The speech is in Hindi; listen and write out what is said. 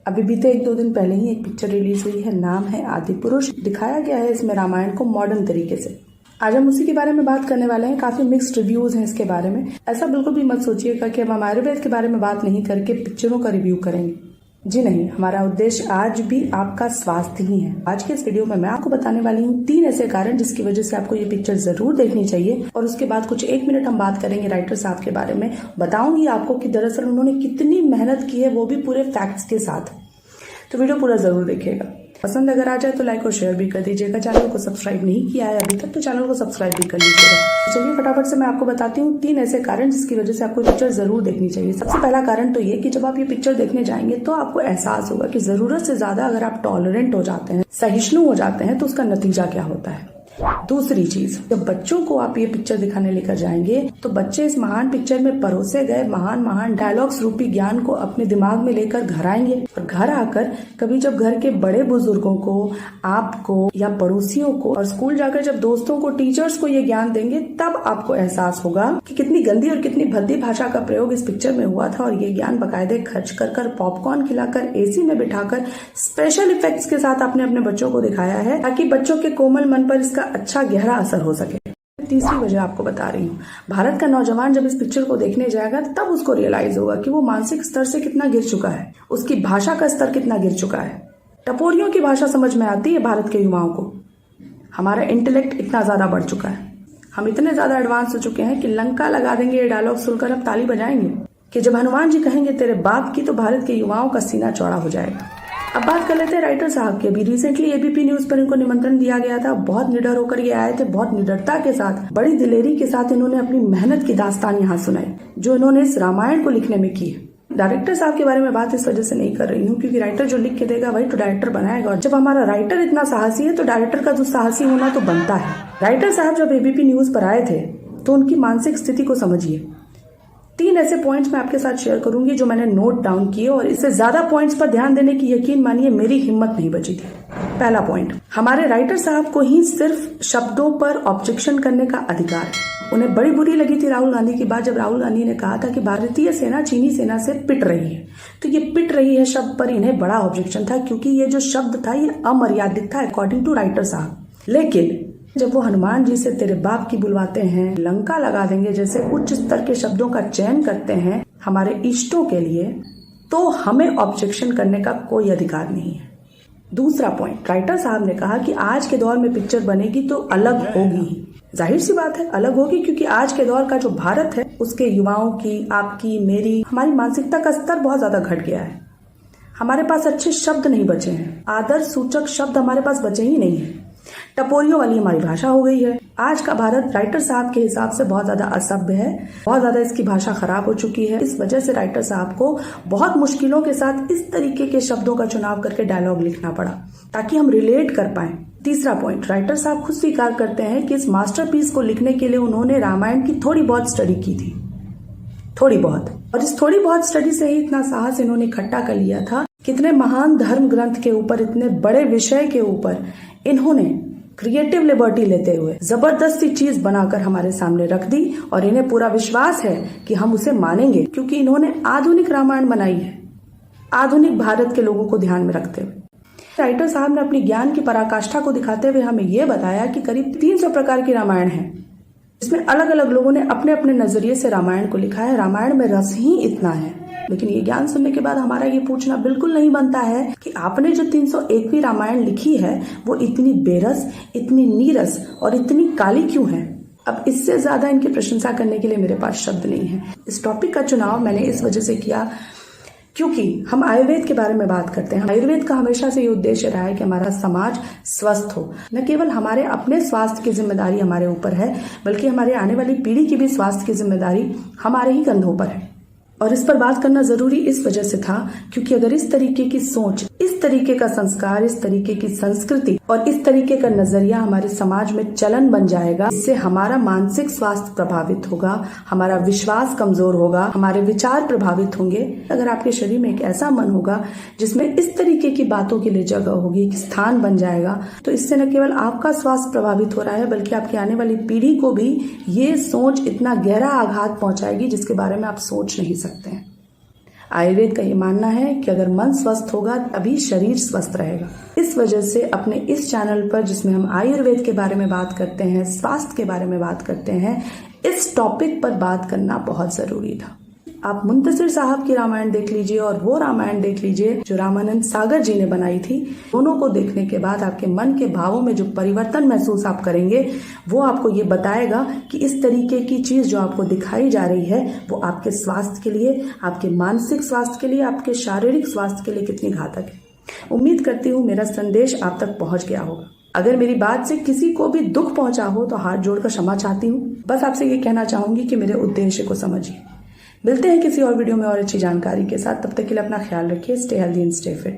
अभी बीते 1-2 दिन पहले ही एक पिक्चर रिलीज हुई है, नाम है आदिपुरुष। दिखाया गया है इसमें रामायण को मॉडर्न तरीके से। आज हम उसी के बारे में बात करने वाले हैं। काफी मिक्स्ड रिव्यूज हैं इसके बारे में। ऐसा बिल्कुल भी मत सोचिएगा कि हम आयुर्वेद के बारे में बात नहीं करके पिक्चरों का रिव्यू करेंगे। जी नहीं, हमारा उद्देश्य आज भी आपका स्वास्थ्य ही है। आज के इस वीडियो में मैं आपको बताने वाली हूँ 3 ऐसे कारण जिसकी वजह से आपको ये पिक्चर जरूर देखनी चाहिए। और उसके बाद कुछ 1 मिनट हम बात करेंगे राइटर साहब के बारे में। बताऊंगी आपको कि दरअसल उन्होंने कितनी मेहनत की है, वो भी पूरे फैक्ट्स के साथ। तो वीडियो पूरा जरूर देखिएगा। पसंद अगर आ जाए तो लाइक और शेयर भी कर दीजिएगा। चैनल को सब्सक्राइब नहीं किया है अभी तक तो चैनल को सब्सक्राइब भी कर लीजिएगा। चलिए फटाफट से मैं आपको बताती हूँ 3 ऐसे कारण जिसकी वजह से आपको पिक्चर जरूर देखनी चाहिए। सबसे पहला कारण तो ये कि जब आप ये पिक्चर देखने जाएंगे तो आपको एहसास होगा कि जरूरत से ज्यादा अगर आप टॉलरेंट हो जाते हैं, सहिष्णु हो जाते हैं, तो उसका नतीजा क्या होता है। दूसरी चीज, जब बच्चों को आप ये पिक्चर दिखाने लेकर जाएंगे तो बच्चे इस महान पिक्चर में परोसे गए महान डायलॉग्स रूपी ज्ञान को अपने दिमाग में लेकर घर आएंगे। और घर आकर कभी जब घर के बड़े बुजुर्गों को, आपको या पड़ोसियों को, और स्कूल जाकर जब दोस्तों को, टीचर्स को ये ज्ञान देंगे, तब आपको एहसास होगा कि कितनी गंदी और कितनी भद्दी भाषा का प्रयोग इस पिक्चर में हुआ था। और ये ज्ञान बकायदे खर्च कर पॉपकॉर्न खिलाकर, एसी में बिठाकर, स्पेशल इफेक्ट्स के साथ आपने अपने बच्चों को दिखाया है ताकि बच्चों के कोमल मन पर इसका अच्छा गहरा असर हो सके। तीसरी वजह आपको बता रही हूँ, भारत का नौजवान जब इस पिक्चर को देखने जाएगा तब उसको रियलाइज होगा कि वो मानसिक स्तर से कितना गिर चुका है, उसकी भाषा का स्तर कितना गिर चुका है। टपोरियों की भाषा समझ में आती है भारत के युवाओं को। हमारा इंटेलेक्ट इतना ज्यादा बढ़ चुका है, हम इतने ज्यादा एडवांस हो चुके हैं कि लंका लगा देंगे ये डायलॉग सुनकर अब ताली बजाएंगे कि जब हनुमान जी कहेंगे तेरे बाप की, तो भारत के युवाओं का सीना चौड़ा हो जाएगा। अब बात कर लेते हैं राइटर साहब की। अभी रिसेंटली एबीपी न्यूज पर इनको निमंत्रण दिया गया था। बहुत निडर होकर ये आए थे, बहुत निडरता के साथ, बड़ी दिलेरी के साथ इन्होंने अपनी मेहनत की दास्तान यहाँ सुनाई जो इन्होंने इस रामायण को लिखने में की है। डायरेक्टर साहब के बारे में बात इस वजह से नहीं कर रही हूँ क्योंकि राइटर जो लिख के देगा वही तो डायरेक्टर बनाएगा। और जब हमारा राइटर इतना साहसी है तो डायरेक्टर का दुस्साहसी होना तो बनता है। राइटर साहब जब एबीपी न्यूज पर आए थे तो उनकी मानसिक स्थिति को समझिए। 3 ऐसे पॉइंट्स मैं आपके साथ शेयर करूंगी जो मैंने नोट डाउन किए, और इससे ज्यादा पॉइंट्स पर ध्यान देने की यकीन मानिए मेरी हिम्मत नहीं बची थी। पहला पॉइंट, हमारे राइटर साहब को ही सिर्फ शब्दों पर ऑब्जेक्शन करने का अधिकार है। उन्हें बड़ी बुरी लगी थी राहुल गांधी की बात, जब राहुल गांधी ने कहा था कि भारतीय सेना चीनी सेना से पिट रही है। तो ये पिट रही है शब्द पर इन्हें बड़ा ऑब्जेक्शन था क्योंकि ये जो शब्द था ये अमर्यादित था अकॉर्डिंग टू राइटर साहब। लेकिन जब वो हनुमान जी से तेरे बाप की बुलवाते हैं, लंका लगा देंगे जैसे उच्च स्तर के शब्दों का चयन करते हैं हमारे इष्टों के लिए, तो हमें ऑब्जेक्शन करने का कोई अधिकार नहीं है। दूसरा पॉइंट, राइटर साहब ने कहा कि आज के दौर में पिक्चर बनेगी तो अलग होगी ही। जाहिर सी बात है अलग होगी क्योंकि आज के दौर का जो भारत है उसके युवाओं की, आपकी, मेरी, हमारी मानसिकता का स्तर बहुत ज्यादा घट गया है। हमारे पास अच्छे शब्द नहीं बचे हैं, आदर्श सूचक शब्द हमारे पास बचे ही नहीं है। टपोरियों वाली हमारी भाषा हो गई है। आज का भारत राइटर साहब के हिसाब से बहुत ज्यादा असभ्य है, बहुत ज्यादा इसकी भाषा खराब हो चुकी है। इस वजह से राइटर साहब को बहुत मुश्किलों के साथ इस तरीके के शब्दों का चुनाव करके डायलॉग लिखना पड़ा ताकि हम रिलेट कर पाए। तीसरा पॉइंट, राइटर साहब खुद स्वीकार करते हैं कि इस मास्टरपीस को लिखने के लिए उन्होंने रामायण की थोड़ी बहुत स्टडी की थी, थोड़ी बहुत। और इस थोड़ी बहुत स्टडी से ही इतना साहस इन्होंने इकट्ठा कर लिया था। कितने महान धर्म ग्रंथ के ऊपर, इतने बड़े विषय के ऊपर इन्होंने क्रिएटिव लिबर्टी लेते हुए जबरदस्ती चीज बनाकर हमारे सामने रख दी। और इन्हें पूरा विश्वास है कि हम उसे मानेंगे क्योंकि इन्होंने आधुनिक रामायण बनाई है, आधुनिक भारत के लोगों को ध्यान में रखते हुए। राइटर साहब ने अपनी ज्ञान की पराकाष्ठा को दिखाते हुए हमें यह बताया कि करीब 300 प्रकार की रामायण है, इसमें अलग अलग लोगों ने अपने अपने नजरिए से रामायण को लिखा है। रामायण में रस ही इतना है। लेकिन ये ज्ञान सुनने के बाद हमारा ये पूछना बिल्कुल नहीं बनता है कि आपने जो 301वीं रामायण लिखी है वो इतनी बेरस, इतनी नीरस और इतनी काली क्यों है। अब इससे ज्यादा इनकी प्रशंसा करने के लिए मेरे पास शब्द नहीं है। इस टॉपिक का चुनाव मैंने इस वजह से किया क्योंकि हम आयुर्वेद के बारे में बात करते हैं। आयुर्वेद का हमेशा से ये उद्देश्य रहा है कि हमारा समाज स्वस्थ हो। न केवल हमारे अपने स्वास्थ्य की जिम्मेदारी हमारे ऊपर है बल्कि हमारे आने वाली पीढ़ी की भी स्वास्थ्य की जिम्मेदारी हमारे ही कंधों पर है। और इस पर बात करना जरूरी इस वजह से था क्योंकि अगर इस तरीके की सोच, इस तरीके का संस्कार, इस तरीके की संस्कृति और इस तरीके का नजरिया हमारे समाज में चलन बन जाएगा, इससे हमारा मानसिक स्वास्थ्य प्रभावित होगा, हमारा विश्वास कमजोर होगा, हमारे विचार प्रभावित होंगे। अगर आपके शरीर में एक ऐसा मन होगा जिसमें इस तरीके की बातों के लिए जगह होगी, स्थान बन जाएगा, तो इससे न केवल आपका स्वास्थ्य प्रभावित हो रहा है बल्कि आपकी आने वाली पीढ़ी को भी ये सोच इतना गहरा आघात पहुंचाएगी जिसके बारे में आप सोच नहीं सकते हैं। आयुर्वेद का ये मानना है कि अगर मन स्वस्थ होगा तभी शरीर स्वस्थ रहेगा। इस वजह से अपने इस चैनल पर, जिसमें हम आयुर्वेद के बारे में बात करते हैं, स्वास्थ्य के बारे में बात करते हैं, इस टॉपिक पर बात करना बहुत जरूरी था। आप मुंतशिर साहब की रामायण देख लीजिए और वो रामायण देख लीजिए जो रामानंद सागर जी ने बनाई थी। दोनों को देखने के बाद आपके मन के भावों में जो परिवर्तन महसूस आप करेंगे वो आपको ये बताएगा कि इस तरीके की चीज जो आपको दिखाई जा रही है वो आपके स्वास्थ्य के लिए, आपके मानसिक स्वास्थ्य के लिए, आपके शारीरिक स्वास्थ्य के लिए कितनी घातक है। उम्मीद करती हूँ मेरा संदेश आप तक पहुंच गया होगा। अगर मेरी बात से किसी को भी दुख पहुंचा हो तो हाथ जोड़कर क्षमा चाहती हूँ। बस आपसे ये कहना चाहूंगी कि मेरे उद्देश्य को समझिए। मिलते हैं किसी और वीडियो में और अच्छी जानकारी के साथ। तब तक के लिए अपना ख्याल रखिए। Stay healthy and stay fit.